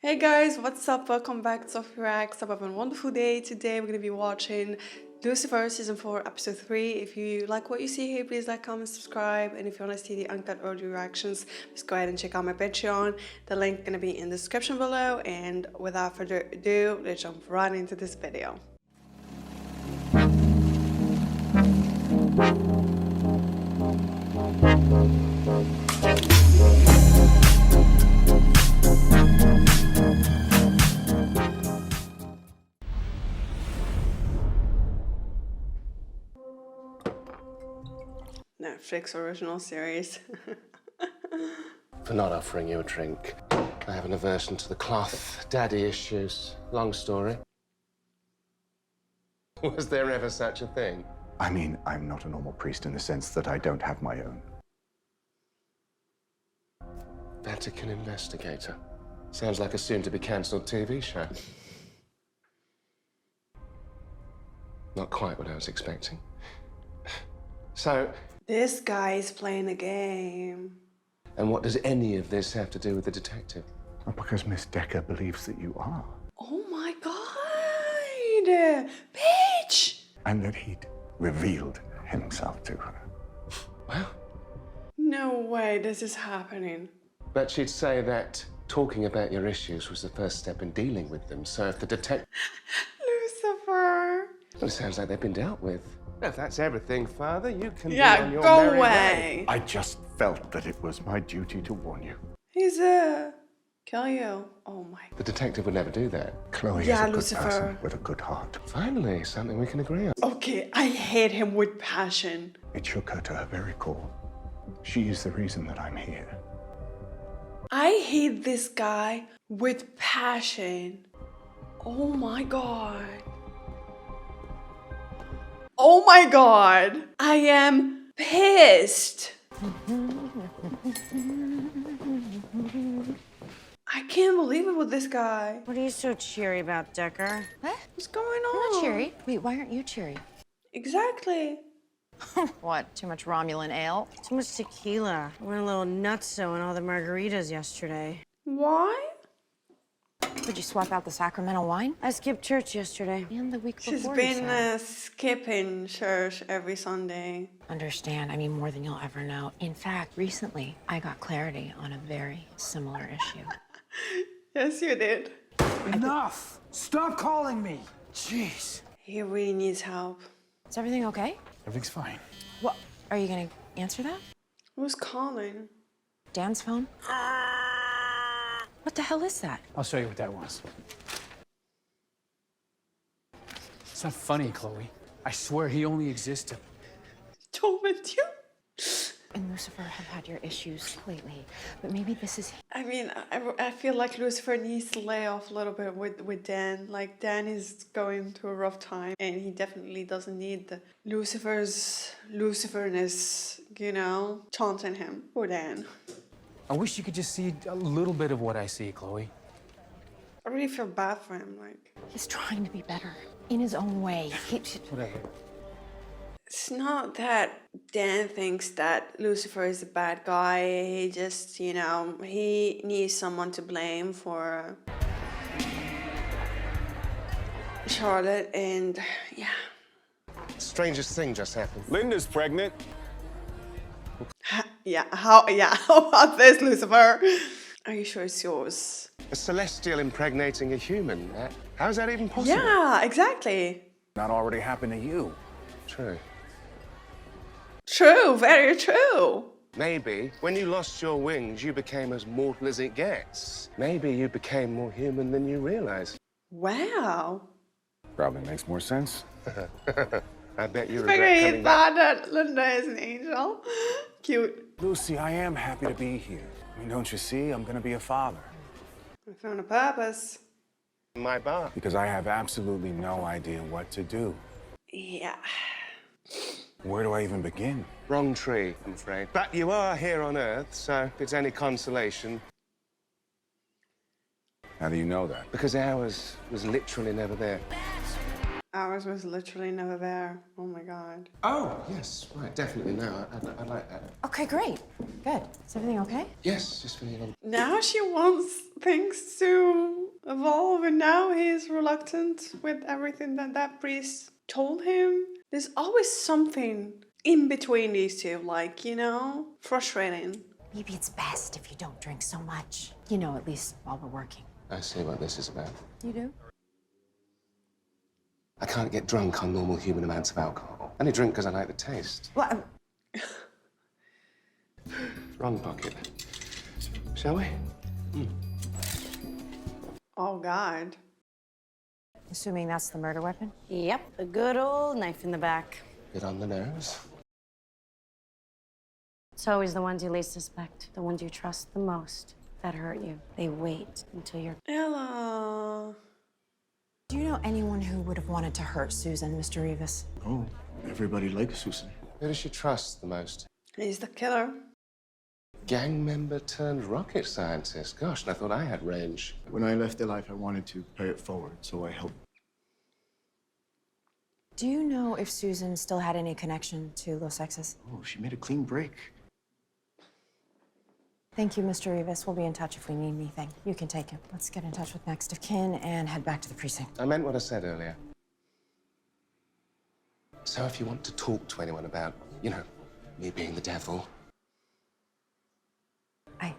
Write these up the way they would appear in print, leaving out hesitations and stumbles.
Hey guys, what's up? Welcome back to Sophie Reacts. Hope you have a wonderful day. Today we're going to be watching Lucifer Season 4, Episode 3. If you like what you see here, please like, comment, subscribe. And if you want to see the uncut audio reactions, just go ahead and check out my Patreon. The link is going to be in the description below. And without further ado, let's jump right into this video. Netflix original series. For not offering you a drink. I have an aversion to the cloth. Daddy issues. Long story. Was there ever such a thing? I mean, I'm not a normal priest in the sense that I don't have my own. Vatican investigator. Sounds like a soon-to-be-cancelled TV show. Not quite what I was expecting. So... This guy is playing a game. And what does any of this have to do with the detective? Well, because Miss Decker believes that you are. Oh my god! Bitch! And that he'd revealed himself to her. Well... No way this is happening. But she'd say that talking about your issues was the first step in dealing with them. So if the detective... Lucifer! Well, it sounds like they've been dealt with. If that's everything, Father, you can be Yeah, on your go merry away. way. I just felt that it was my duty to warn you. He's kill you. Oh my. The detective would never do that. Chloe Yeah, is a good Lucifer. person with a good heart. Finally, something we can agree on. Okay, I hate him with passion. It shook her to her very core. She is the reason that I'm here. I hate this guy with passion. Oh my god. Oh my god. I am pissed. I can't believe it with this guy. What are you so cheery about, Decker? What? What's going I'm on? not cheery. Wait, why aren't you cheery? Exactly. What? Too much Romulan ale? Too much tequila. I went a little nutso in all the margaritas yesterday. Why? Did you swap out the sacramental wine? I skipped church yesterday and the week She's before. been skipping church every Sunday. Understand, I mean more than you'll ever know. In fact, recently, I got clarity on a very similar issue. Yes, you did. Enough! Stop calling me! Jeez. He really needs help. Is everything okay? Everything's fine. What? Are you gonna answer that? Who's calling? Dan's phone? What the hell is that? I'll show you what that was. It's not funny, Chloe. I swear he only exists to... Told you? And Lucifer have had your issues lately, but maybe this is... I mean, I feel like Lucifer needs to lay off a little bit with Dan. Like, Dan is going through a rough time, and he definitely doesn't need the Luciferness, you know, taunting him. Poor Dan. I wish you could just see a little bit of what I see, Chloe. I really feel bad for him, like. He's trying to be better in his own way. Whatever. It's not that Dan thinks that Lucifer is a bad guy. He just, you know, he needs someone to blame for Charlotte, and yeah. Strangest thing just happened. Linda's pregnant. How about this, Lucifer? Are you sure it's yours? A celestial impregnating a human. How is that even possible? Yeah, exactly. Not already happened to you. True. True, very true. Maybe when you lost your wings, you became as mortal as it gets. Maybe you became more human than you realize. Wow. Probably makes more sense. I bet you regret Very coming back. bad that Linda is an angel. Cute. Lucy, I am happy to be here. I mean, don't you see? I'm gonna be a father. I found a purpose. My bar. Because I have absolutely no idea what to do. Yeah. Where do I even begin? Wrong tree, I'm afraid. But you are here on Earth, so if it's any consolation. How do you know that? Because ours was literally never there. Ours was literally never there. Oh my god. Oh, yes, right, definitely. No, I like that. Okay, great. Good. Is everything okay? Yes, just feeling a little... Now she wants things to evolve, and now he's reluctant with everything that that priest told him. There's always something in between these two, like, you know, frustrating. Maybe it's best if you don't drink so much. You know, at least while we're working. I see what this is about. You do? I can't get drunk on normal human amounts of alcohol. I only drink because I like the taste. Well, Wrong pocket. Shall we? Oh, God. assuming that's the murder weapon? Yep, a good old knife in the back. Bit on the nose. It's always the ones you least suspect, the ones you trust the most, that hurt you. They wait until you're... Ella. Do you know anyone who would have wanted to hurt Susan, Mr. Rivas? Oh, everybody likes Susan. Who does she trust the most? He's the killer. Gang member turned rocket scientist. Gosh, and I thought I had range. When I left the life, I wanted to pay it forward, so I helped. Do you know if Susan still had any connection to Los Exes? Oh, she made a clean break. Thank you, Mr. Rivas. We'll be in touch if we need anything. You can take it. Let's get in touch with next of kin and head back to the precinct. I meant what I said earlier. So if you want to talk to anyone about, you know, me being the devil...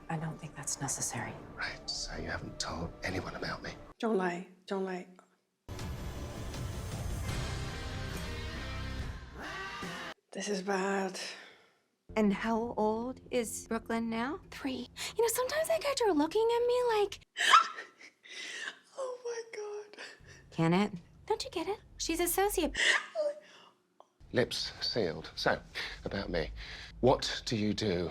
I don't think that's necessary. Right, so you haven't told anyone about me. Don't lie. Don't lie. This is bad. And how old is Brooklyn now? 3. You know, sometimes I catch her looking at me like... Oh my God. Can it? Don't you get it? She's a sociopath. Lips sealed. So, about me. What do you do?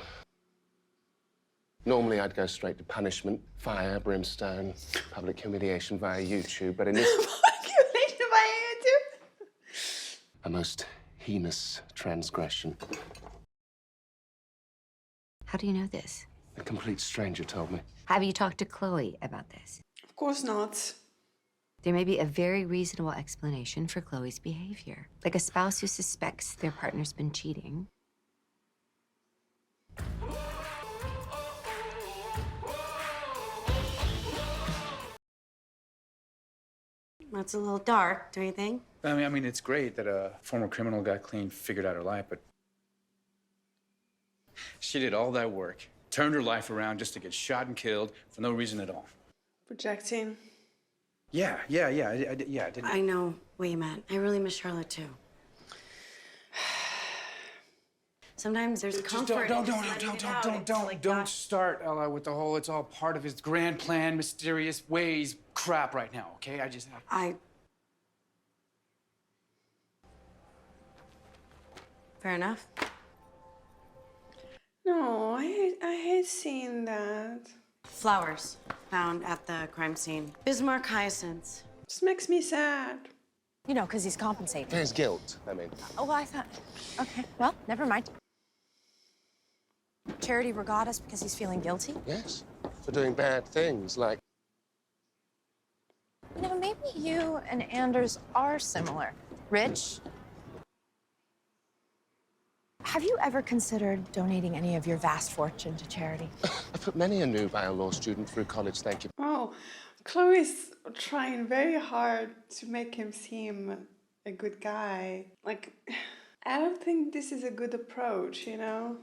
Normally, I'd go straight to punishment, fire, brimstone, public humiliation via YouTube, but in this... Humiliation via YouTube? a most heinous transgression. How do you know this? A complete stranger told me. Have you talked to Chloe about this? Of course not. There may be a very reasonable explanation for Chloe's behavior. Like a spouse who suspects their partner's been cheating. That's a little dark, don't you think? I mean, it's great that a former criminal got clean, figured out her life, but she did all that work, turned her life around just to get shot and killed for no reason at all. Projecting. Yeah, I didn't. I know what you meant. I really miss Charlotte, too. Sometimes there's comfort. Don't start, Ella, with the whole it's all part of his grand plan, mysterious ways crap right now, okay? I just have... Fair enough. No, I hate seeing that. Flowers found at the crime scene. Bismarck hyacinths. This makes me sad. You know, because he's compensating. There's guilt, I mean. Oh, I thought... Okay, well, never mind. Charity regattas because he's feeling guilty? Yes, for doing bad things, like... You know, maybe you and Anders are similar. Rich. Have you ever considered donating any of your vast fortune to charity? I put many a nubile law student through college, thank you. Oh, Chloe's trying very hard to make him seem a good guy. Like, I don't think this is a good approach, you know?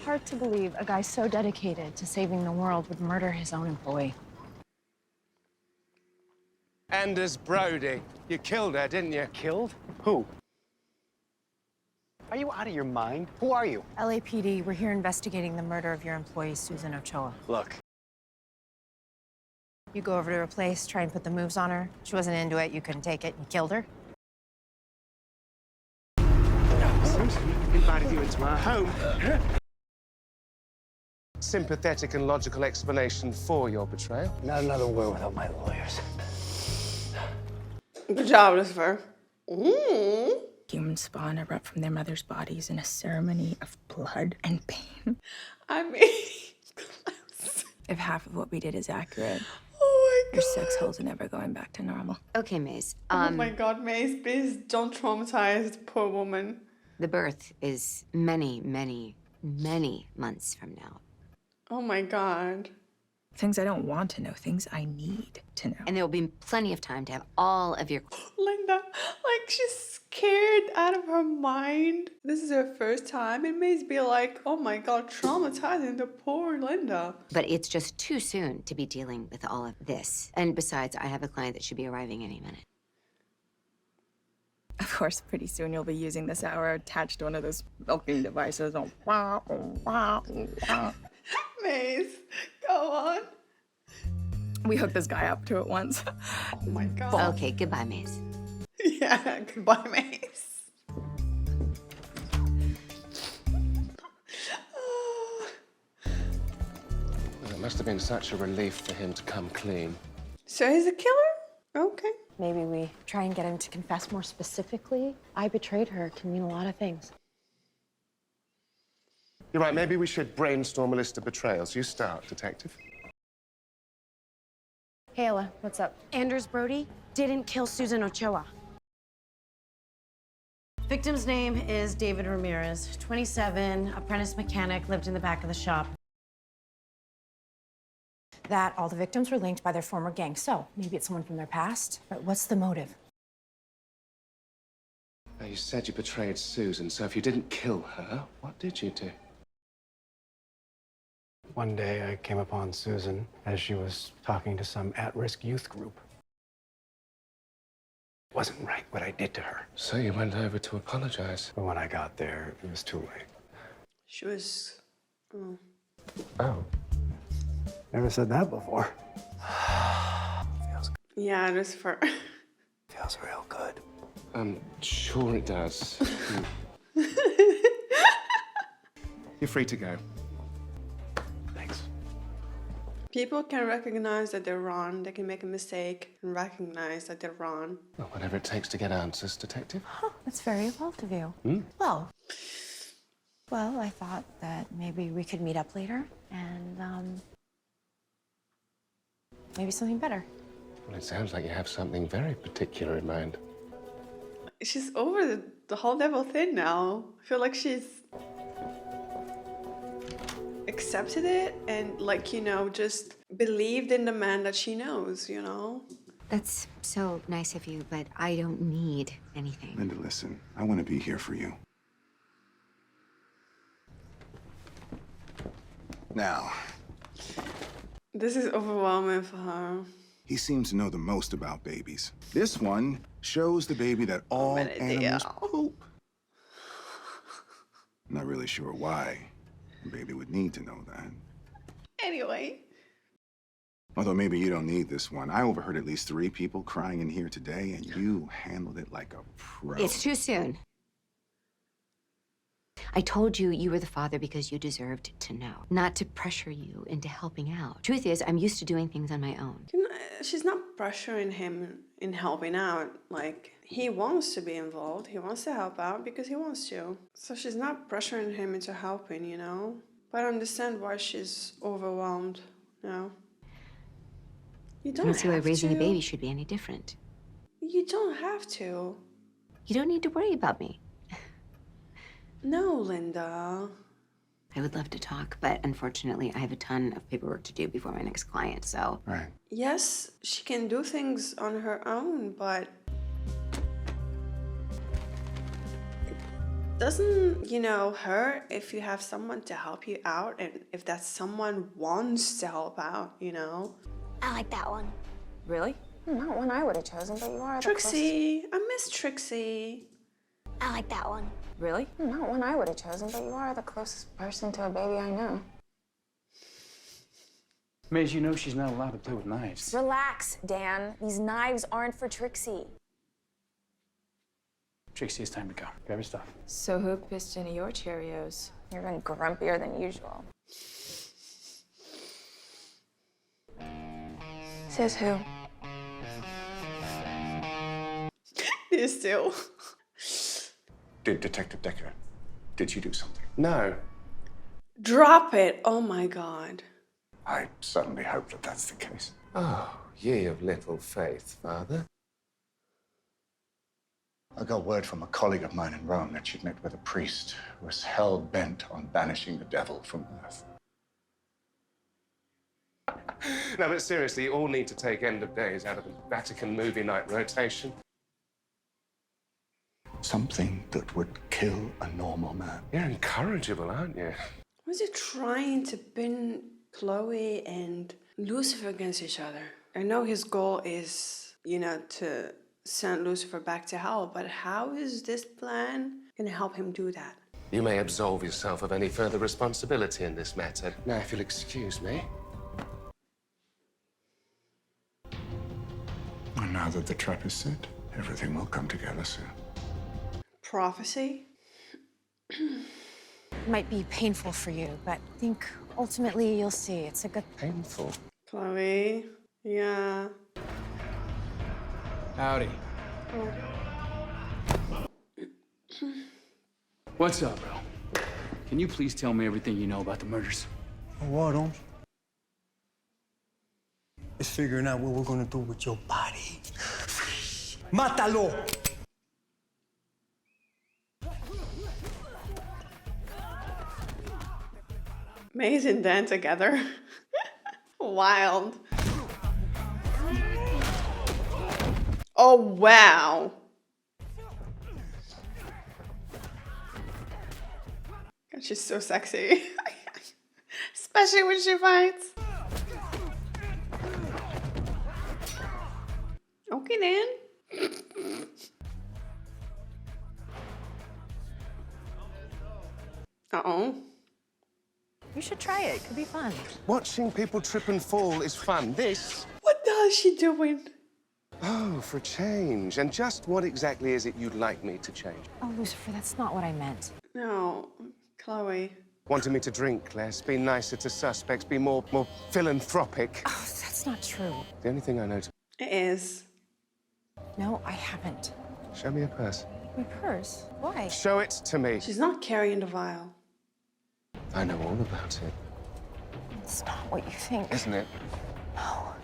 Hard to believe a guy so dedicated to saving the world would murder his own employee. Anders Brody, you killed her, didn't you? Killed? Who? Are you out of your mind? Who are you? LAPD, we're here investigating the murder of your employee, Susan Ochoa. Look, You go over to her place, try and put the moves on her. She wasn't into it, you couldn't take it, you killed her. Invited you into our home. Sympathetic and logical explanation for your betrayal. not another word without my lawyers. Good job, Lucifer. Mm. Human spawn erupt from their mother's bodies in a ceremony of blood and pain. I mean, close. If half of what we did is accurate, Oh my your God. sex holes are never going back to normal. Okay, Maze. Oh my God, Mace, please don't traumatize the poor woman. The birth is many, many, many months from now. Oh my God. Things I don't want to know, things I need to know. And there will be plenty of time to have all of your... Linda, like she's scared out of her mind. This is her first time. It may be like, oh my God, traumatizing the poor Linda. But it's just too soon to be dealing with all of this. And besides, I have a client that should be arriving any minute. Of course, pretty soon you'll be using this hour attached to one of those milking devices. Maze, go on. We hooked this guy up to it once. Oh my God. Okay, goodbye, Maze. Yeah, goodbye, Maze. Well, it must have been such a relief for him to come clean. So he's a killer? Okay. Maybe we try and get him to confess more specifically. I betrayed her can mean a lot of things. You're right, maybe we should brainstorm a list of betrayals. You start, detective. Hey, Ella, what's up? Anders Brody didn't kill Susan Ochoa. Victim's name is David Ramirez, 27, apprentice mechanic, lived in the back of the shop. That all the victims were linked by their former gang, so maybe it's someone from their past. But what's the motive? Now, you said you betrayed Susan, so if you didn't kill her, what did you do? One day I came upon Susan as she was talking to some at-risk youth group. It wasn't right what I did to her. So you went over to apologize? But when I got there, it was too late. She was... Oh. Oh. Never said that before. Yeah, Lucifer. Feels real good. I'm sure it does. You're free to go. Thanks. People can recognize that they're wrong. They can make a mistake and recognize that they're wrong. Well, whatever it takes to get answers, detective. Huh, that's very evolved of you. Well, I thought that maybe we could meet up later and, maybe something better. Well, it sounds like you have something very particular in mind. She's over the whole devil thing now. I feel like she's accepted it and, like, you know, just believed in the man that she knows, you know? That's so nice of you, but I don't need anything. Linda, listen, I want to be here for you. Now, This is overwhelming for her. he seems to know the most about babies. This one shows the baby that all animals poop. I'm not really sure why a baby would need to know that. Anyway. Although maybe you don't need this one. I overheard at least 3 people crying in here today, and you handled it like a pro. It's too soon. I told you you were the father because you deserved to know, not to pressure you into helping out. Truth is, I'm used to doing things on my own. You know, she's not pressuring him in helping out. Like, he wants to be involved. He wants to help out because he wants to. So she's not pressuring him into helping, you know? But I understand why she's overwhelmed, you know? You I don't don't see why have raising to. a baby should be any different. You don't have to. You don't need to worry about me. No, Linda. I would love to talk, but unfortunately, I have a ton of paperwork to do before my next client, so... Right. Yes, she can do things on her own, but... it doesn't, you know, hurt if you have someone to help you out and if that someone wants to help out, you know? I like that one. Really? Not one I would have chosen, but you are the Trixie, I miss Trixie. I like that one. Really? Not one I would have chosen, but you are the closest person to a baby I know. Maze, you know she's not allowed to play with knives. Relax, Dan. These knives aren't for Trixie. Trixie, it's time to go. Grab your stuff. So who pissed into your Cheerios? You're been grumpier than usual. Says who? You still. Did Detective Decker, did you do something? No. Drop it. Oh my God. I certainly hope that that's the case. Oh, ye of little faith, Father. I got word from a colleague of mine in Rome that she'd met with a priest who was hell-bent on banishing the devil from Earth. No, but seriously, you all need to take end of days out of the Vatican movie night rotation. Something that would kill a normal man. You're incorrigible, aren't you? Was he trying to pin Chloe and Lucifer against each other? I know his goal is, you know, to send Lucifer back to hell, but how is this plan gonna help him do that? You may absolve yourself of any further responsibility in this matter. Now, if you'll excuse me. And now that the trap is set, everything will come together soon. Prophecy? Might be painful for you, but I think ultimately you'll see it's a good Painful? Chloe? Yeah. Howdy. What's up, bro? Can you please tell me everything you know about the murders? What, Holmes? It's figuring out what we're gonna do with your body. Mátalo! Maze and Dan together. Wild. Oh, wow. God, she's so sexy. Especially when she fights. Okay, Dan. Uh-oh. You should try it. Could be fun. Watching people trip and fall is fun. This? What the hell is she doing? Oh, for a change. And just what exactly is it you'd like me to change? Oh, Lucifer, that's not what I meant. No, Chloe. Wanting me to drink less, be nicer to suspects, be more philanthropic. Oh, that's not true. The only thing I know to... It is. No, I haven't. Show me a purse. My purse? Why? Show it to me. She's not carrying the vial. I know all about it. It's not what you think. Isn't it? No.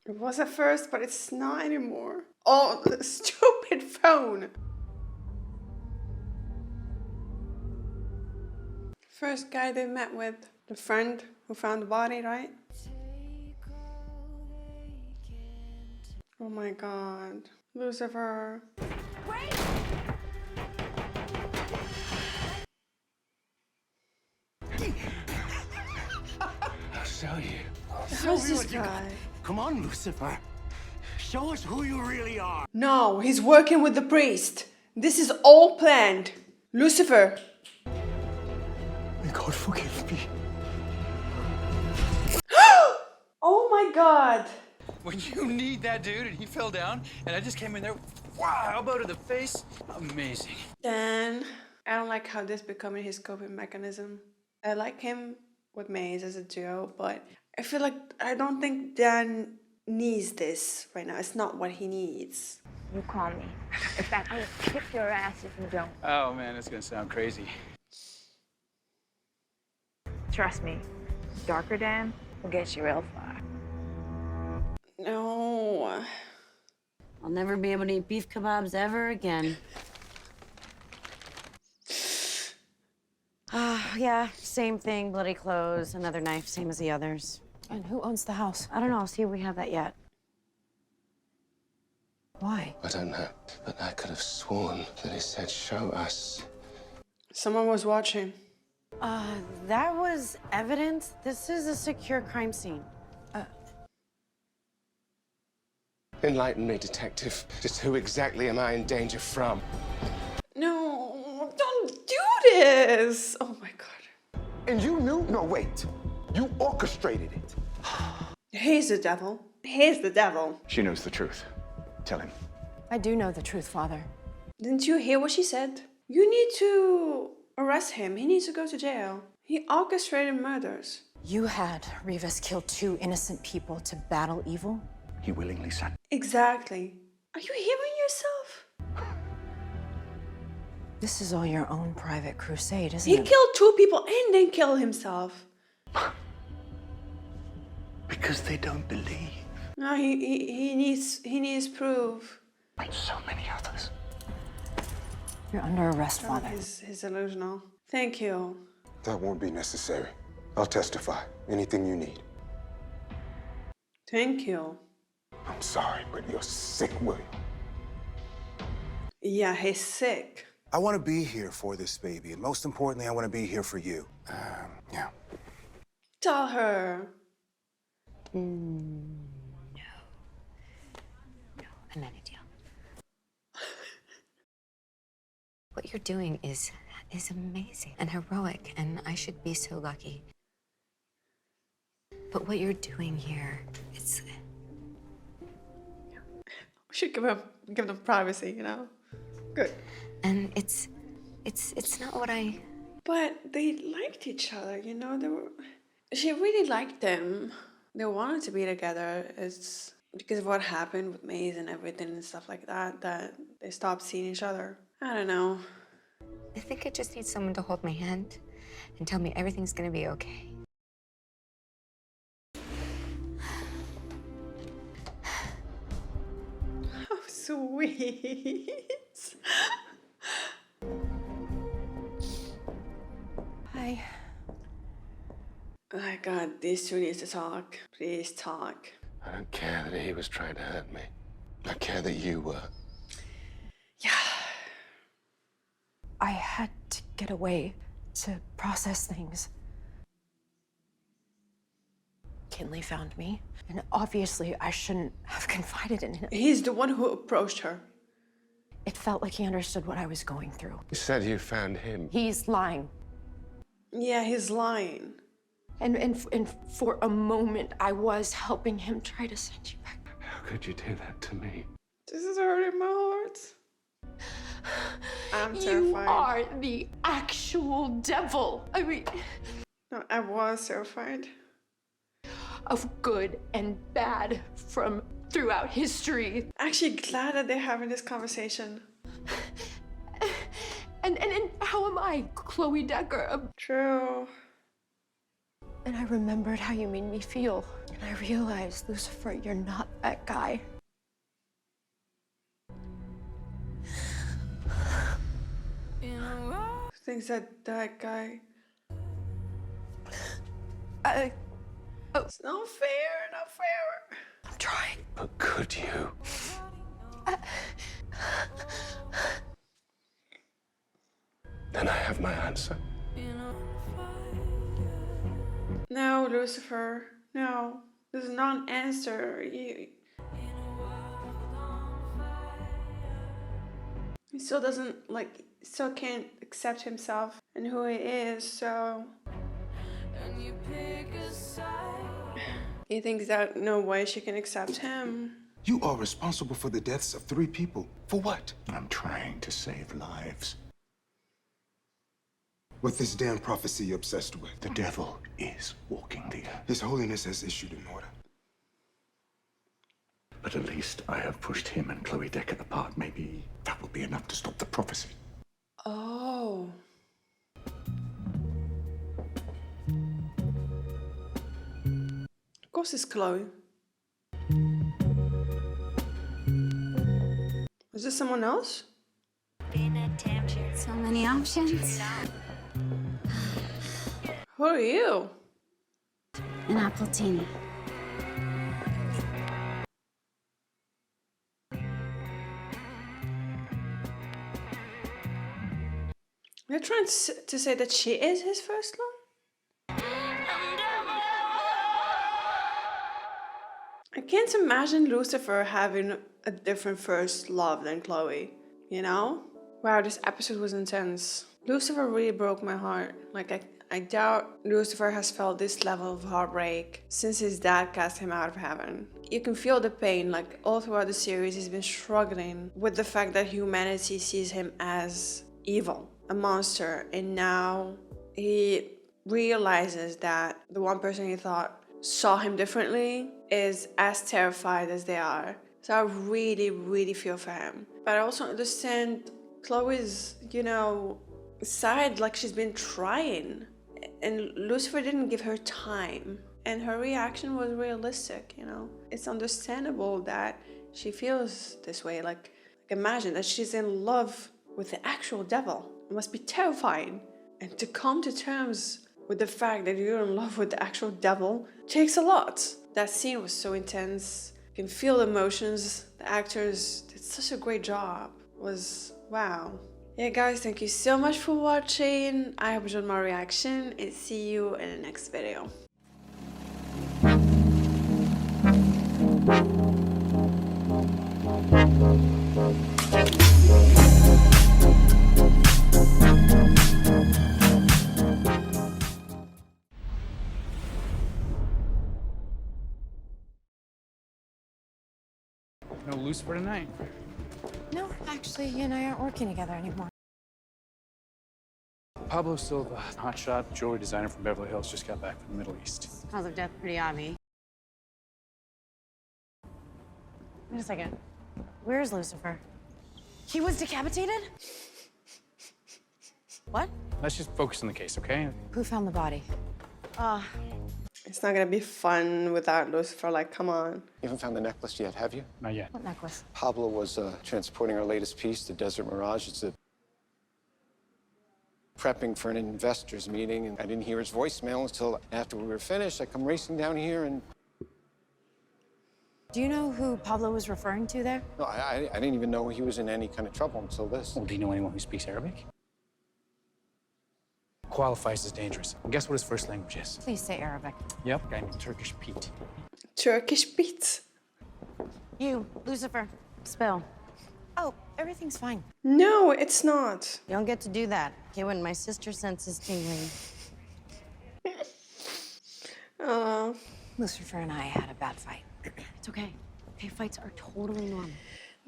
It was at first, but it's not anymore. Oh, the stupid phone. First guy they met with, the friend who found the body, right? Oh my god. Lucifer. I'll show you. How's this guy? Come on, Lucifer. Show us who you really are. No, he's working with the priest. This is all planned. Lucifer. May God forgive me. Oh my god. When you need that dude and he fell down and I just came in there, wow, elbow to the face, amazing. Dan, I don't like how this becoming his coping mechanism. I like him with Maze as a duo, but I feel like I don't think Dan needs this right now. It's not what he needs. You call me. In fact, I'm gonna kick your ass if you don't. Oh man, that's gonna sound crazy. Trust me, darker Dan will get you real far. No. I'll never be able to eat beef kebabs ever again. Yeah, same thing, bloody clothes, another knife, same as the others. And who owns the house? I don't know, I'll see if we have that yet. Why? I don't know, but I could have sworn that he said, show us. Someone was watching. That was evidence. This is a secure crime scene. Enlighten me, detective. Just who exactly am I in danger from? No, don't do this. Oh my god. And you knew? No, wait. You orchestrated it. He's the devil. He's the devil. She knows the truth. Tell him. I do know the truth, Father. Didn't you hear what she said? You need to arrest him. He needs to go to jail. He orchestrated murders. You had Rivas kill 2 innocent people to battle evil? He willingly sat. Exactly. Are you hearing yourself? This is all your own private crusade, isn't He it? killed 2 people and then killed himself. Because they don't believe. No, he needs proof. Like so many others. You're under arrest, Oh, Father. he's delusional. Thank you. That won't be necessary. I'll testify. Anything you need. Thank you. I'm sorry, but you're sick, William. Yeah, he's sick. I want to be here for this baby, and most importantly, I want to be here for you. Yeah. Tell her. No. No, I'm not a deal. What you're doing is amazing and heroic, and I should be so lucky. But what you're doing here, it's... We should give them privacy, you know? Good. And it's not what I... But they liked each other, you know? She really liked them. They wanted to be together. It's because of what happened with Maze and everything and stuff like that they stopped seeing each other. I don't know. I think I just need someone to hold my hand and tell me everything's gonna be okay. How sweet. Hi. Oh my God, these two need to talk. Please talk. I don't care that he was trying to hurt me. I care that you were. Yeah. I had to get away to process things. Kinley found me, and obviously I shouldn't have confided in him. He's the one who approached her. It felt like he understood what I was going through. You said you found him. He's lying. Yeah, he's lying. And for a moment, I was helping him try to send you back. How could you do that to me? This is hurting my heart. I'm terrified. You are the actual devil. I mean... No, I was terrified. Of good and bad from throughout history. Actually glad that they're having this conversation. And how am I, Chloe Decker? True. And I remembered how you made me feel. And I realized, Lucifer, you're not that guy. Thinks that guy. It's not fair, not fair. I'm trying. But could you? Then I have my answer. No, Lucifer. No. This is not an answer. He still doesn't, still can't accept himself and who he is, so... He thinks that no way she can accept him. You are responsible for the deaths of 3 people. For what? I'm trying to save lives. What's this damn prophecy you're obsessed with? The devil is walking the earth. His Holiness has issued an order. But at least I have pushed him and Chloe Decker apart. Maybe that will be enough to stop the prophecy. Oh. Of course it's Chloe. Is this someone else? So many options. Who are you? An appletini. They're trying to say that she is his first love? I can't imagine Lucifer having a different first love than Chloe, you know? Wow, this episode was intense. Lucifer really broke my heart. I doubt Lucifer has felt this level of heartbreak since his dad cast him out of heaven. You can feel the pain, all throughout the series he's been struggling with the fact that humanity sees him as evil, a monster, and now he realizes that the one person he thought saw him differently is as terrified as they are. So I really, really feel for him. But I also understand Chloe's, side, she's been trying. And Lucifer didn't give her time. And her reaction was realistic, It's understandable that she feels this way. Imagine that she's in love with the actual devil. It must be terrifying. And to come to terms with the fact that you're in love with the actual devil takes a lot. That scene was so intense. You can feel the emotions. The actors did such a great job. It was wow. Yeah, guys, thank you so much for watching. I hope you enjoyed my reaction and see you in the next video. No Lucifer tonight. No, actually, he and I aren't working together anymore. Pablo Silva, hotshot jewelry designer from Beverly Hills, just got back from the Middle East. Cause of death pretty obvious. Wait a second. Where is Lucifer? He was decapitated? What? Let's just focus on the case, okay? Who found the body? It's not gonna be fun without Lucifer, like, come on. You haven't found the necklace yet, have you? Not yet. What necklace? Pablo was transporting our latest piece, the Desert Mirage. It's prepping for an investors meeting, and I didn't hear his voicemail until after we were finished. I come racing down here, and Do you know who Pablo was referring to there? no, I didn't even know he was in any kind of trouble until this. Well, do you know anyone who speaks Arabic? Qualifies as dangerous. And guess what his first language is? Please say Arabic. Yep, a guy named Turkish Pete. Turkish beats. You, Lucifer, spill. Oh, everything's fine. No, it's not. You don't get to do that. Okay, when my sister senses tingling. Lucifer and I had a bad fight. It's okay. Okay, fights are totally normal.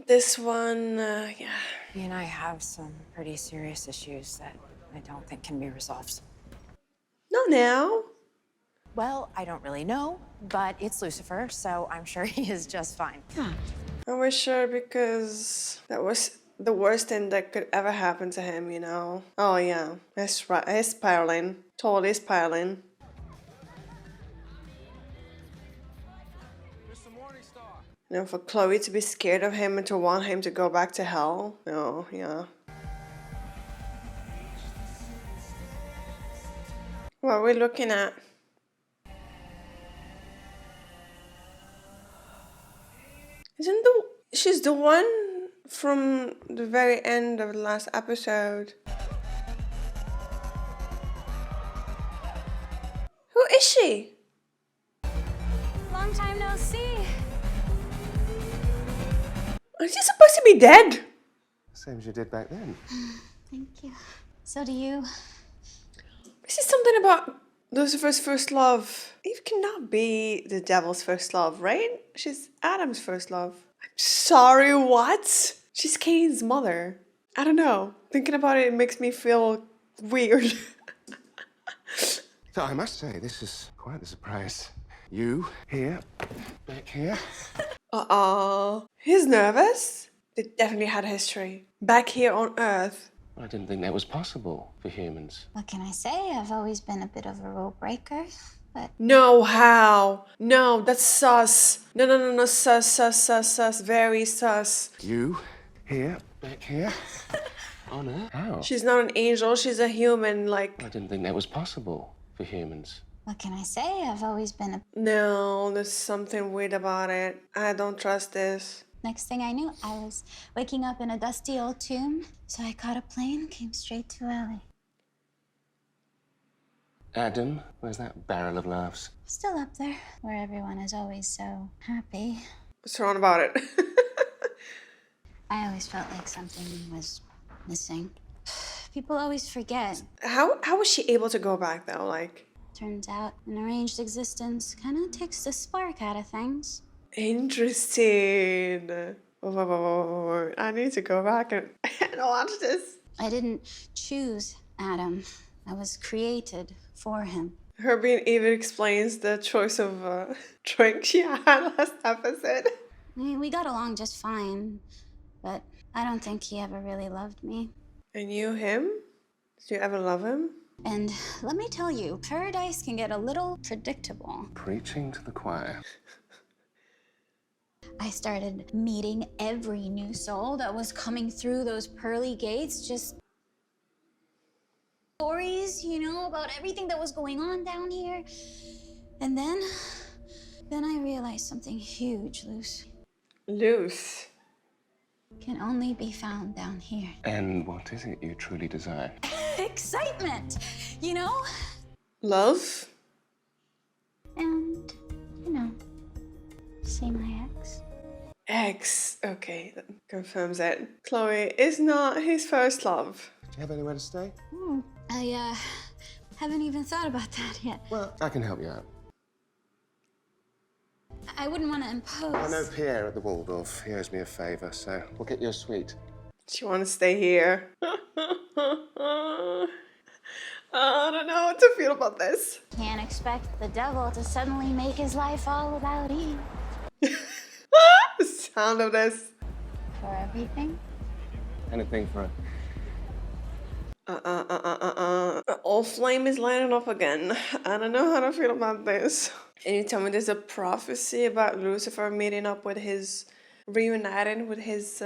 This one, yeah. He and I have some pretty serious issues that I don't think can be resolved. Not now. Well, I don't really know, but it's Lucifer, so I'm sure he is just fine. I was sure because that was the worst thing that could ever happen to him, you know? Oh, yeah. That's right. He's spiraling. Totally spiraling. You know, for Chloe to be scared of him and to want him to go back to hell. Oh, yeah. What are we looking at? She's the one from the very end of the last episode. Who is she? Long time no see. Is she supposed to be dead? Same as you did back then. Thank you. So do you. This is something about Lucifer's first love. Eve cannot be the devil's first love, right? She's Adam's first love. I'm sorry, what? She's Cain's mother. I don't know. Thinking about it, it makes me feel weird. So I must say, this is quite a surprise. You here, back here. He's nervous. They definitely had a history. Back here on Earth. I didn't think that was possible for humans. What can I say? I've always been a bit of a rule breaker, but. No, how? No, that's sus. No, sus. Very sus. You here, back here. On Earth? How? She's not an angel, she's a human, like. I didn't think that was possible for humans. What can I say? I've always been a. No, there's something weird about it. I don't trust this. Next thing I knew, I was waking up in a dusty old tomb. So I caught a plane, came straight to LA. Adam, where's that barrel of laughs? Still up there, where everyone is always so happy. What's wrong about it? I always felt like something was missing. People always forget. How was she able to go back though? Like. Turns out an arranged existence kind of takes the spark out of things. Interesting. I need to go back and watch this. I didn't choose Adam. I was created for him. Her being even explains the choice of drink she had last episode. I mean, we got along just fine, but I don't think he ever really loved me. And you him? Did you ever love him? And let me tell you, paradise can get a little predictable. Preaching to the choir. I started meeting every new soul that was coming through those pearly gates, just stories, you know, about everything that was going on down here. And then Then I realized something huge, Luce, Loose. can only be found down here. And what is it you truly desire? Excitement, you know? Love? And, you know, see my ex. Ex. Okay, that confirms it. Chloe is not his first love. Do you have anywhere to stay? I, haven't even thought about that yet. Well, I can help you out. I wouldn't want to impose. I know Pierre at the Waldorf. He owes me a favor, so we'll get you a suite. Do you want to stay here? I don't know how to feel about this. Can't expect the devil to suddenly make his life all about Eve. The sound of this. For everything? Anything for a... All flame is lighting up again. I don't know how to feel about this. And you tell me there's a prophecy about Lucifer meeting up with his... reuniting with his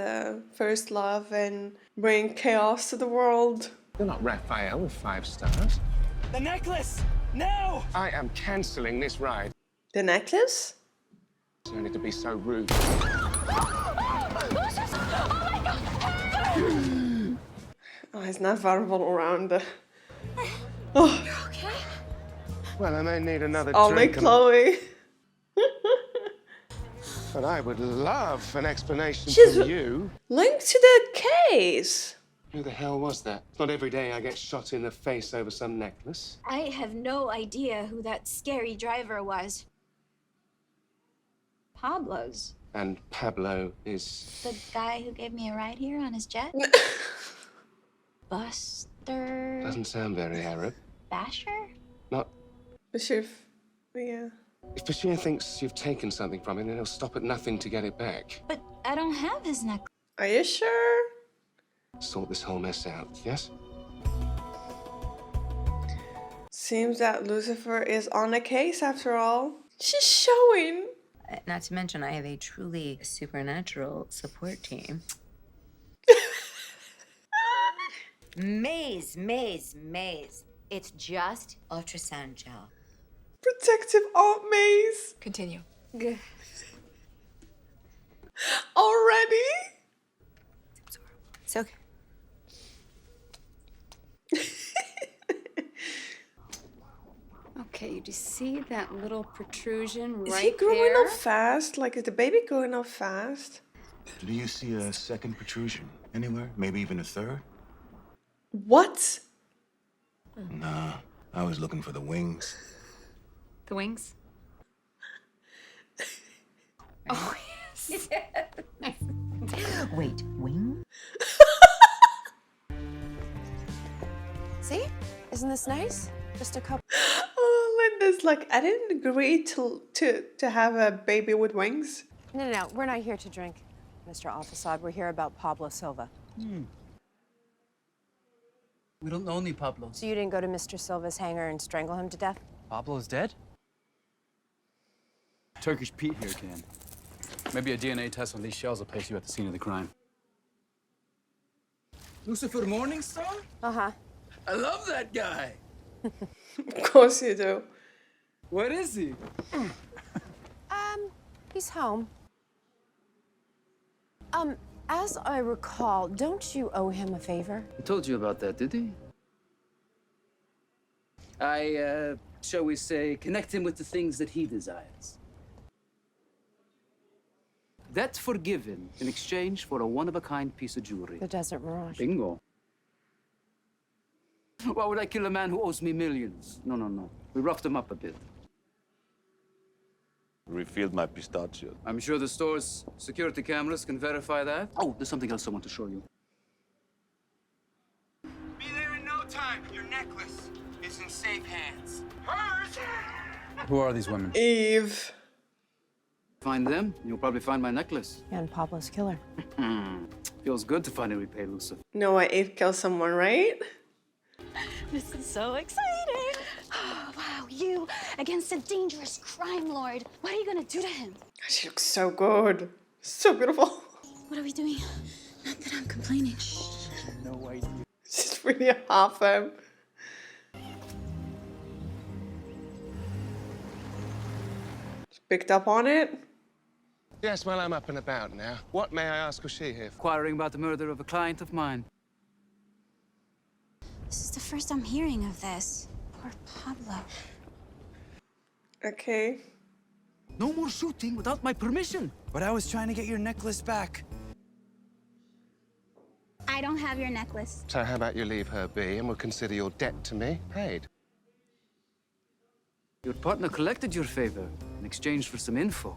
first love and bringing chaos to the world. You're not Raphael with 5 stars. The necklace! Now! I am cancelling this ride. The necklace? You don't need to be so rude. Oh, he's not vulnerable around. Oh. You're okay? Well, I may need another Only drink. Chloe. But I would love an explanation She's from you. linked to the case. Who the hell was that? It's not every day I get shot in the face over some necklace. I have no idea who that scary driver was. Pablo's. And Pablo is... The guy who gave me a ride here on his jet? Buster... Doesn't sound very Arab. Basher? Not... Bashir. Yeah. If Bashir thinks you've taken something from him, then he'll stop at nothing to get it back. But I don't have his necklace. Are you sure? Sort this whole mess out, yes? Seems that Lucifer is on a case after all. She's showing. Not to mention, I have a truly supernatural support team. Maze. It's just ultrasound gel. Protective Aunt Maze. Continue. Good. Already? It's okay. Okay, do you see that little protrusion Is right he growing there? up fast? Like, is the baby growing up fast? Do you see a second protrusion anywhere? Maybe even a third? What? Nah, I was looking for the wings. The wings? Oh, yes. Wait, wing? See? Isn't this nice? Just a couple. Oh, Linda's like, I didn't agree to have a baby with wings. No. We're not here to drink, Mr. Al-Fassad. We're here about Pablo Silva. We don't know any Pablo. So you didn't go to Mr. Silva's hangar and strangle him to death? Pablo's dead? Turkish Pete here can. Maybe a DNA test on these shells will place you at the scene of the crime. Lucifer Morningstar? Uh-huh. I love that guy. Of course you do. Where is he? He's home. As I recall, don't you owe him a favor? He told you about that, did he? I, shall we say, connect him with the things that he desires. That's forgiven in exchange for a one-of-a-kind piece of jewelry. The Desert Mirage. Bingo. Why would I kill a man who owes me millions? No. We roughed him up a bit. Refilled my pistachio. I'm sure the store's security cameras can verify that. Oh, there's something else I want to show you. Be there in no time. Your necklace is in safe hands. Hers! Who are these women? Eve. Find them, you'll probably find my necklace. And Pablo's killer. Feels good to finally repay Lucifer. No way Eve kills someone, right? This is so exciting. Oh, wow, you against a dangerous crime lord. What are you gonna do to him? She looks so good. So beautiful. What are we doing? Not that I'm complaining. No idea. She's really half him. picked up on it. Yes, well, I'm up and about now. What, may I ask, was she here for? Inquiring about the murder of a client of mine. This is the first I'm hearing of this. Poor Pablo. Okay. No more shooting without my permission. But I was trying to get your necklace back. I don't have your necklace. So how about you leave her be and we'll consider your debt to me paid? Your partner collected your favor in exchange for some info.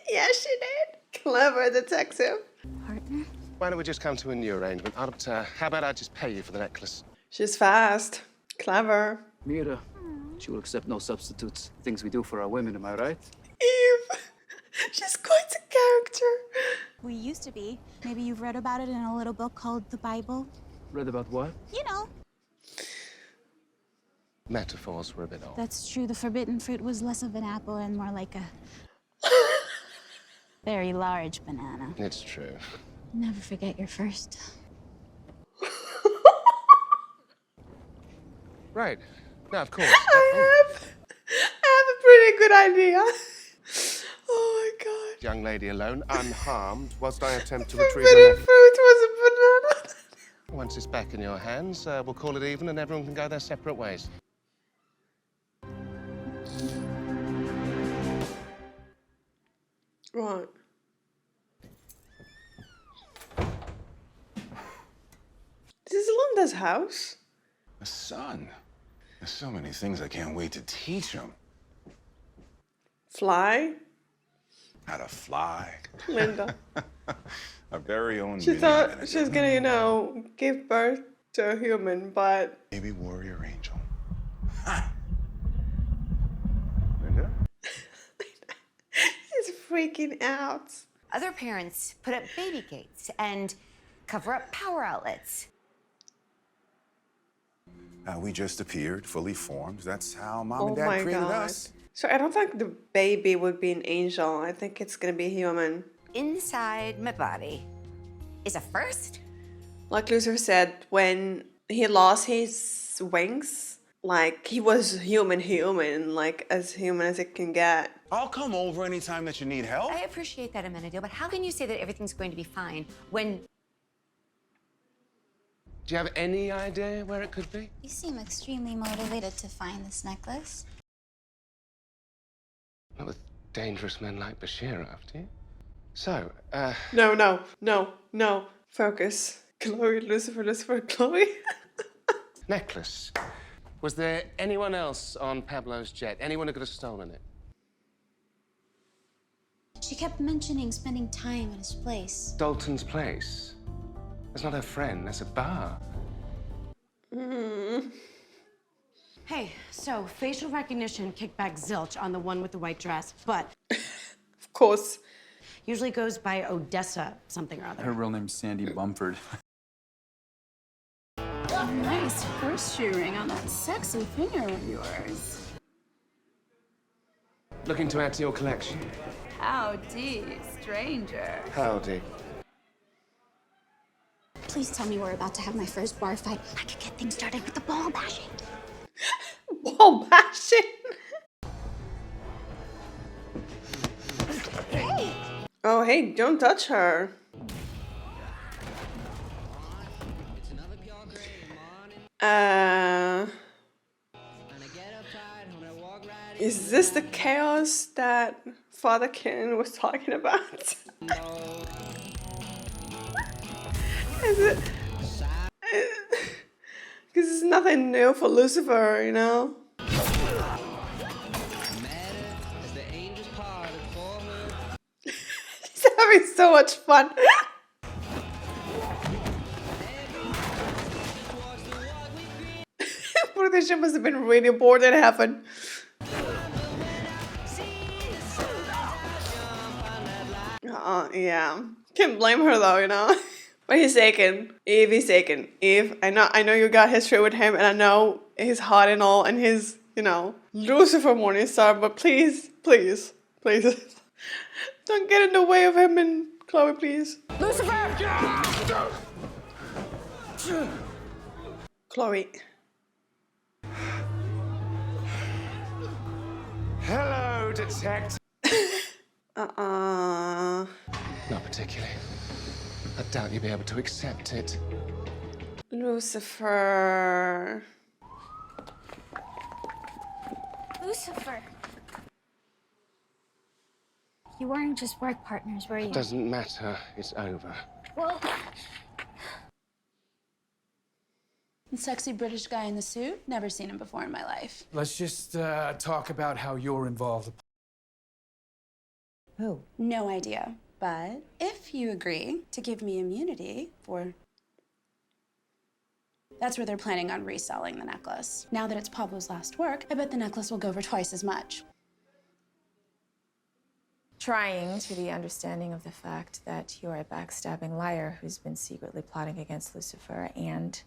Yeah, she did. Clever detective. Partner? Why don't we just come to a new arrangement? How about I just pay you for the necklace? She's fast. Clever. Mira, she will accept no substitutes. Things we do for our women, am I right? Eve. She's quite a character. We used to be. Maybe you've read about it in a little book called the Bible. Read about what? You know. Metaphors were a bit old. That's true. The forbidden fruit was less of an apple and more like a very large banana. It's true. Never forget your first. Right. No, of course. I have a pretty good idea. Oh my god. Young lady alone, unharmed, whilst I attempt to retrieve Forbidden her necklace. fruit was a banana. Once it's back in your hands, we'll call it even and everyone can go their separate ways. Right. This is Linda's house. A son. There's so many things I can't wait to teach him. Fly. How to fly. Linda. Our very own. She thought she was gonna, you know, give birth to a human, but... Baby warrior angel. Linda? She's freaking out. Other parents put up baby gates and cover up power outlets. We just appeared, fully formed. That's how Mom and Oh Dad my created god. us. So I don't think the baby would be an angel. I think it's gonna be human. Inside my body is a first. Like Lucifer said, when he lost his wings, like he was human, like as human as it can get. I'll come over anytime that you need help. I appreciate that, Amenadiel, but how can you say that everything's going to be fine when... Do you have any idea where it could be? You seem extremely motivated to find this necklace. Not with dangerous men like Bashirov, do you? So, No. Focus. Chloe, Lucifer, Chloe. necklace. Was there anyone else on Pablo's jet? Anyone who could have stolen it? She kept mentioning spending time at his place. Dalton's place? That's not her friend, that's a bar. Hey, so facial recognition kicked back zilch on the one with the white dress, but... Of course. Usually goes by Odessa something or other. Her real name's Sandy Bumford. Nice horseshoe ring on that sexy finger of yours. Looking to add to your collection? Howdy, stranger. Howdy. Please tell me we're about to have my first bar fight. I could get things started with the ball bashing. Ball bashing? Hey! Oh, hey, don't touch her. Is this the chaos that Father Ken was talking about? Is it? Because it's nothing new for Lucifer, you know? He's having so much fun. British must have been really bored in heaven. Yeah. Can't blame her though, you know? But he's taken. Eve is taken. Eve, I know you got history with him and I know he's hot and all and he's, you know, Lucifer Morningstar, but please, please, please. Don't get in the way of him and Chloe, please. Lucifer! Chloe. Hello, detective. Not particularly. I doubt you'll be able to accept it. Lucifer. Lucifer. You weren't just work partners, were you? It doesn't matter. It's over. Well, Sexy British guy in the suit? Never seen him before in my life. Let's just talk about how you're involved. Who? No idea. But if you agree to give me immunity for... That's where they're planning on reselling the necklace. Now that it's Pablo's last work, I bet the necklace will go for twice as much. Trying to the understanding of the fact that you're a backstabbing liar who's been secretly plotting against Lucifer and...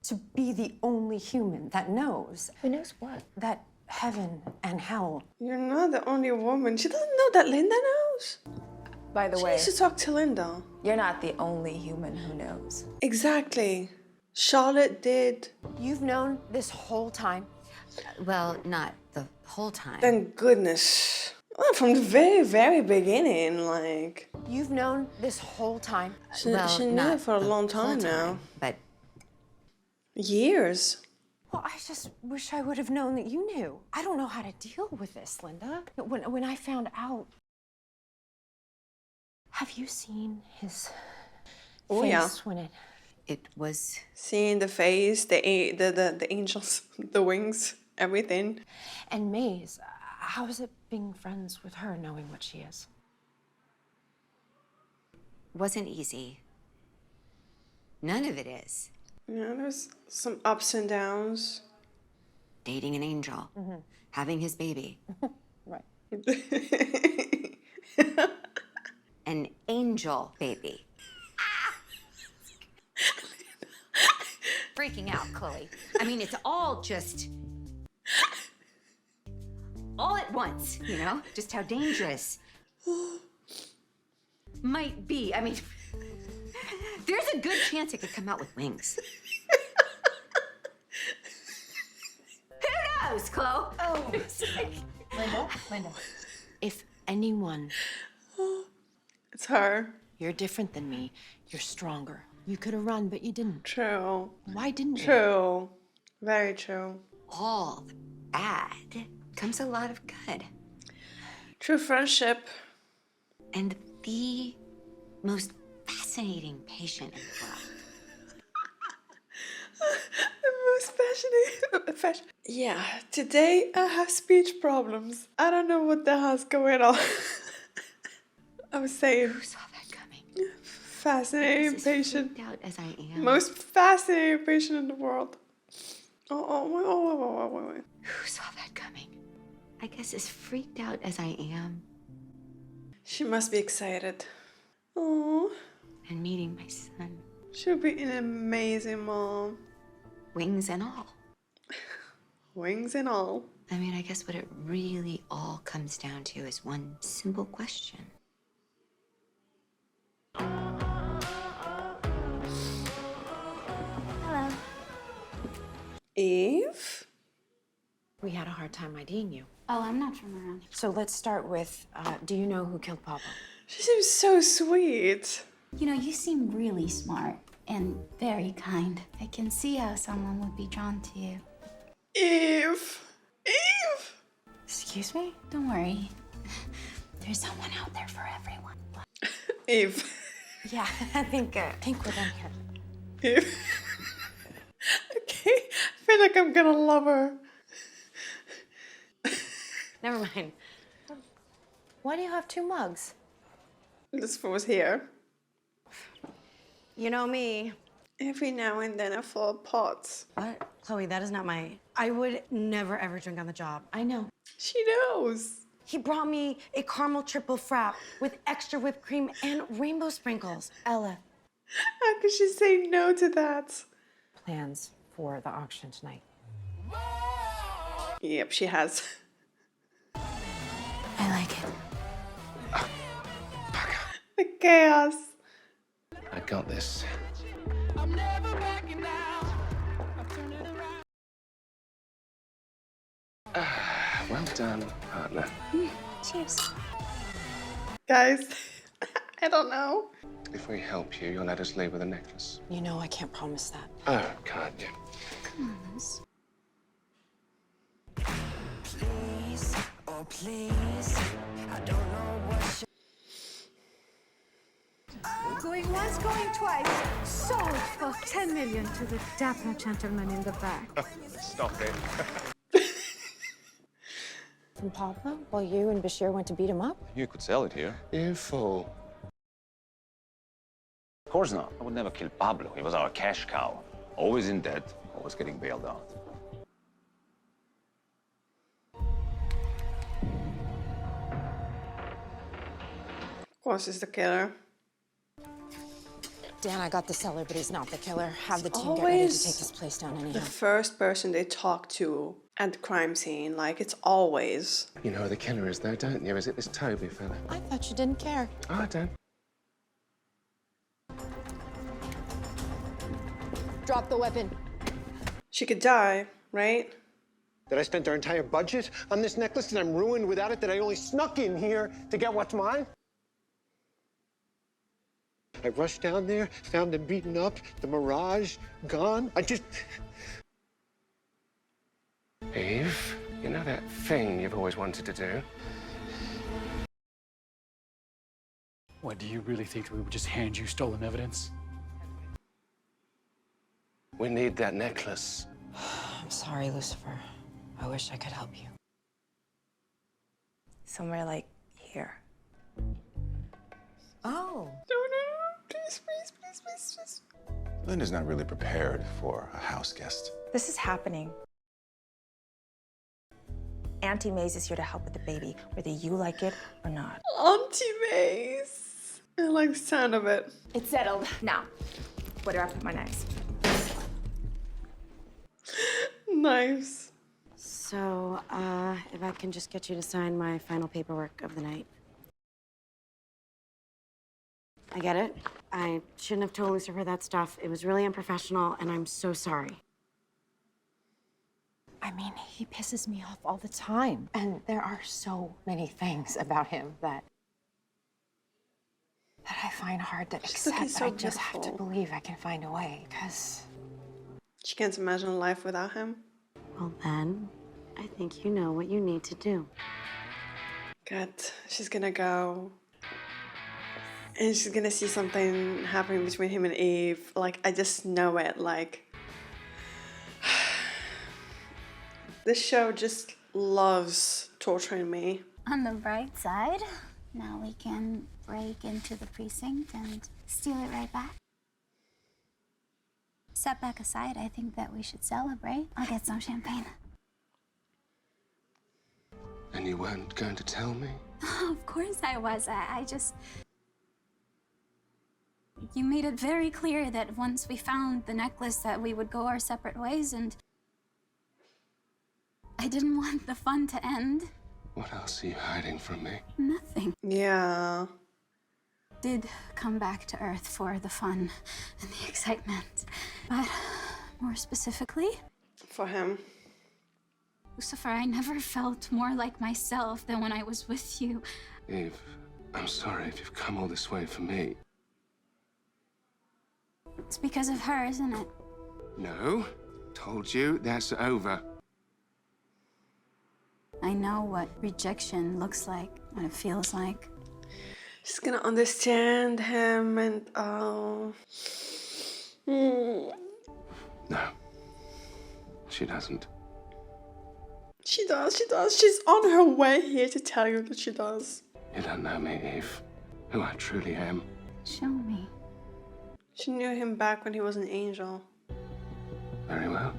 To be the only human that knows. Who knows what? That heaven and hell. You're not the only woman. She doesn't know that Linda knows. By the She way, needs to talk to Linda. you're not the only human who knows. Exactly. Charlotte did. You've known this whole time. Well, not the whole time. Thank goodness. Well, from the very, very beginning, like. You've known this whole time. She knew not it for a the long whole time now. But Years. Well, I just wish I would have known that you knew. I don't know how to deal with this, Linda. When I found out... Have you seen his Oh, face yeah. when it... it was... Seeing the face, the angels, the wings, everything. And Maze, how is it being friends with her, knowing what she is? wasn't easy. None of it is. Yeah, there's some ups and downs. Dating an angel. Having his baby. Right. An angel baby. Freaking out, Chloe. I mean, it's all just... all at once, you know? Just how dangerous might be. I mean, there's a good chance it could come out with wings. Who knows, Chloe? Oh, Linda. If anyone... It's her. You're different than me. You're stronger. You could have run, but you didn't. True. Why didn't you? True. Very true. All the bad comes a lot of good. True friendship. And the most fascinating patient in the world. The most fascinating. Yeah, today I have speech problems. I don't know what the hell's going on. I was saying. Who saw that coming? Fascinating As patient. freaked out as I am. Most fascinating patient in the world. Wait. Who saw that coming? I guess as freaked out as I am. She must be excited. Oh, And meeting my son. she'll be an amazing mom. Wings and all. Wings and all. I mean, I guess what it really all comes down to is one simple question. Hello. Eve? We had a hard time IDing you. Oh, I'm not from around here. So let's start with, do you know who killed Pablo? She seems so sweet. You know, you seem really smart and very kind. I can see how someone would be drawn to you. Eve! Eve! Excuse me? Don't worry. There's someone out there for everyone. Eve. Yeah, I think we're done here. Eve. Okay, I feel like I'm gonna love her. Never mind. Why do you have two mugs? Lucifer was here. You know me. Every now and then I fall apart. What? Chloe, that is not my... I would never, ever drink on the job. I know. She knows. He brought me a caramel triple frap with extra whipped cream and rainbow sprinkles. Ella. How could she say no to that? Plans for the auction tonight. Yep, she has. I like it. The chaos. I got this. done, partner. Cheers. Guys, I don't know. If we help you, you'll let us leave with a necklace. You know I can't promise that. Oh, can't you? Come on, Liz. Please, oh please, I don't know what Going once, going twice. Sold for 10 million to the dapper gentleman in the back. Stop it. From Pablo, while you and Bashir went to beat him up? You could sell it here. You fool. Of course not. I would never kill Pablo. He was our cash cow. Always in debt, always getting bailed out. Of course, he's the killer. Dan, I got the seller, but he's not the killer. Have the team get ready to Always take this place down the anyhow. first person they talk to at the crime scene. Like, it's always. You know who the killer is, though, don't you? Is it this Toby fella? I thought you didn't care. Oh, I don't. Drop the weapon. She could die, right? That I spent our entire budget on this necklace, that I'm ruined without it, that I only snuck in here to get what's mine? I rushed down there, found them beaten up, the mirage gone. Eve, you know that thing you've always wanted to do? What, do you really think that we would just hand you stolen evidence? We need that necklace. I'm sorry, Lucifer. I wish I could help you. Somewhere like here. Oh. Please, please, please, please, please. Linda's not really prepared for a house guest. This is happening. Auntie Maze is here to help with the baby, whether you like it or not. Auntie Maze. I like the sound of it. It's settled. Now, where do I put my knives? Nice. So, if I can just get you to sign my final paperwork of the night. I get it. I shouldn't have told Lucifer that stuff. It was really unprofessional, and I'm so sorry. I mean, he pisses me off all the time. And there are so many things about him that I find hard to accept. so I just have to beautiful. believe I can find a way, because... She can't imagine life without him. Well, then, I think you know what you need to do. God, she's gonna go. And she's gonna see something happening between him and Eve. Like, I just know it. Like, this show just loves torturing me. On the bright side, now we can break into the precinct and steal it right back. Setback aside, I think that we should celebrate. I'll get some champagne. And you weren't going to tell me? Of course I was. I just... You made it very clear that once we found the necklace that we would go our separate ways, and I didn't want the fun to end. What else are you hiding from me? Nothing. Yeah. Did come back to Earth for the fun and the excitement. But more specifically, For him. Lucifer, I never felt more like myself than when I was with you. Eve, I'm sorry if you've come all this way for me. It's because of her, isn't it? No. Told you, that's over. I know what rejection looks like, what it feels like. She's gonna understand him and, oh. No. She doesn't. She does, she does. She's on her way here to tell you that she does. You don't know me, Eve. Who I truly am. Show me. She knew him back when he was an angel. Very well.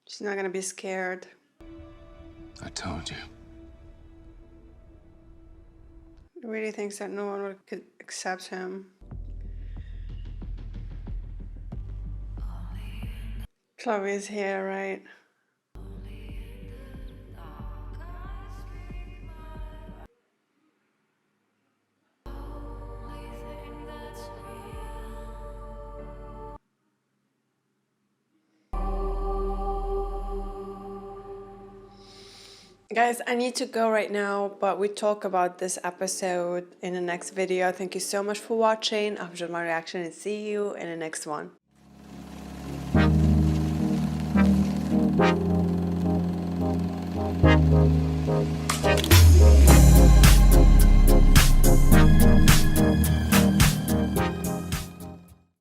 She's not gonna be scared. I told you. He really thinks that no one could accept him. Chloe is here, right? Guys, I need to go right now, but we talk about this episode in the next video. Thank you so much for watching. I hope you enjoyed my reaction and see you in the next one.